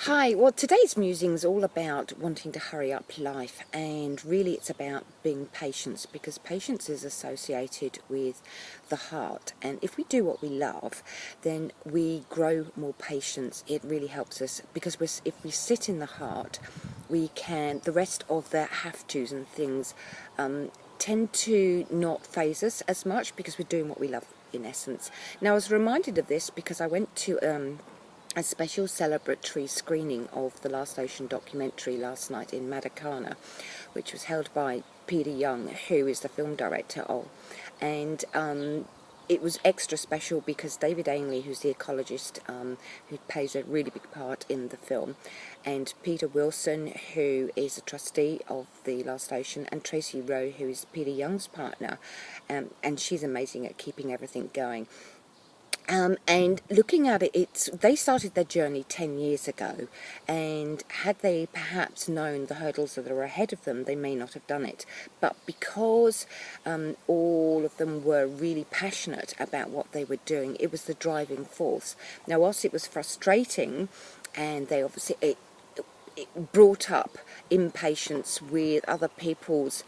Hi, well today's musing is all about wanting to hurry up life, and really it's about being patient, because patience is associated with the heart, and if we do what we love then we grow more patience. It really helps us because if we sit in the heart, we can, the rest of the have to's and things tend to not phase us as much because we're doing what we love in essence. Now I was reminded of this because I went to a special celebratory screening of the Last Ocean documentary last night in Madakana, which was held by Peter Young, who is the film director of, and it was extra special because David Ainley, who's the ecologist who plays a really big part in the film, and Peter Wilson, who is a trustee of the Last Ocean, and Tracy Rowe, who is Peter Young's partner, and she's amazing at keeping everything going. And looking at it, they started their journey 10 years ago, and had they perhaps known the hurdles that are ahead of them, they may not have done it. But because all of them were really passionate about what they were doing, it was the driving force. Now, whilst it was frustrating, and they obviously, it brought up impatience with other people's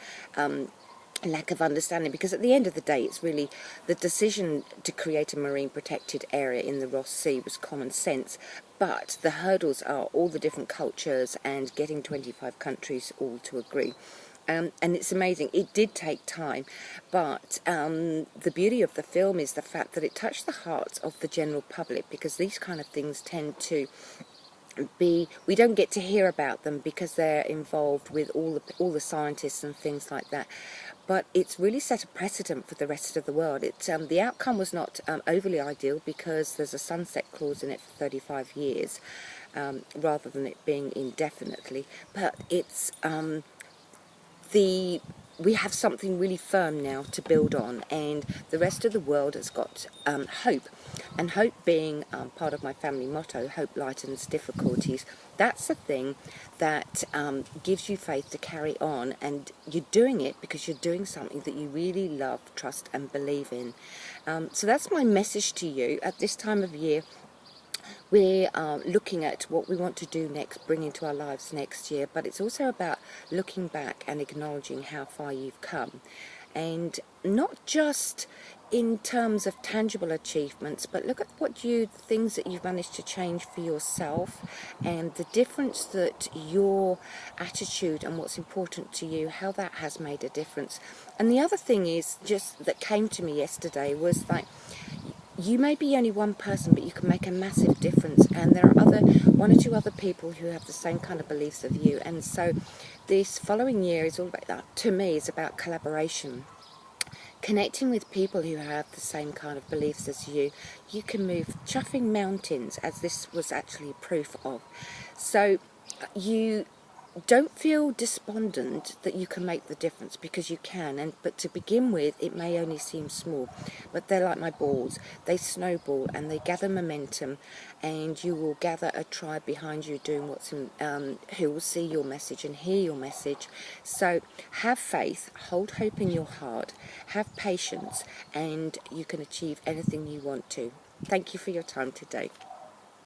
lack of understanding, because at the end of the day it's really the decision to create a marine protected area in the Ross Sea was common sense, but the hurdles are all the different cultures and getting 25 countries all to agree. And it's amazing. It did take time, but the beauty of the film is the fact that it touched the hearts of the general public, because these kind of things tend to we don't get to hear about them because they're involved with all the scientists and things like that. But it's really set a precedent for the rest of the world. The outcome was not overly ideal because there's a sunset clause in it for 35 years, rather than it being indefinitely. But it's we have something really firm now to build on, and the rest of the world has got hope. And hope being part of my family motto, hope lightens difficulties. That's the thing that gives you faith to carry on, and you're doing it because you're doing something that you really love, trust and believe in. So that's my message to you at this time of year. We're looking at what we want to do next, bring into our lives next year, but it's also about looking back and acknowledging how far you've come, and not just in terms of tangible achievements, but look at things that you've managed to change for yourself, and the difference that your attitude and what's important to you, how that has made a difference. And the other thing is, just that came to me yesterday, was like, you may be only one person, but you can make a massive difference, and there are one or two other people who have the same kind of beliefs of you. And so this following year is all about that. To me, is about collaboration, connecting with people who have the same kind of beliefs as you. You can move chuffing mountains, as this was actually proof of. So you don't feel despondent that you can make the difference, because you can. But to begin with, it may only seem small, but they're like my balls. They snowball and they gather momentum, and you will gather a tribe behind you doing who will see your message and hear your message. So have faith, hold hope in your heart, have patience, and you can achieve anything you want to. Thank you for your time today.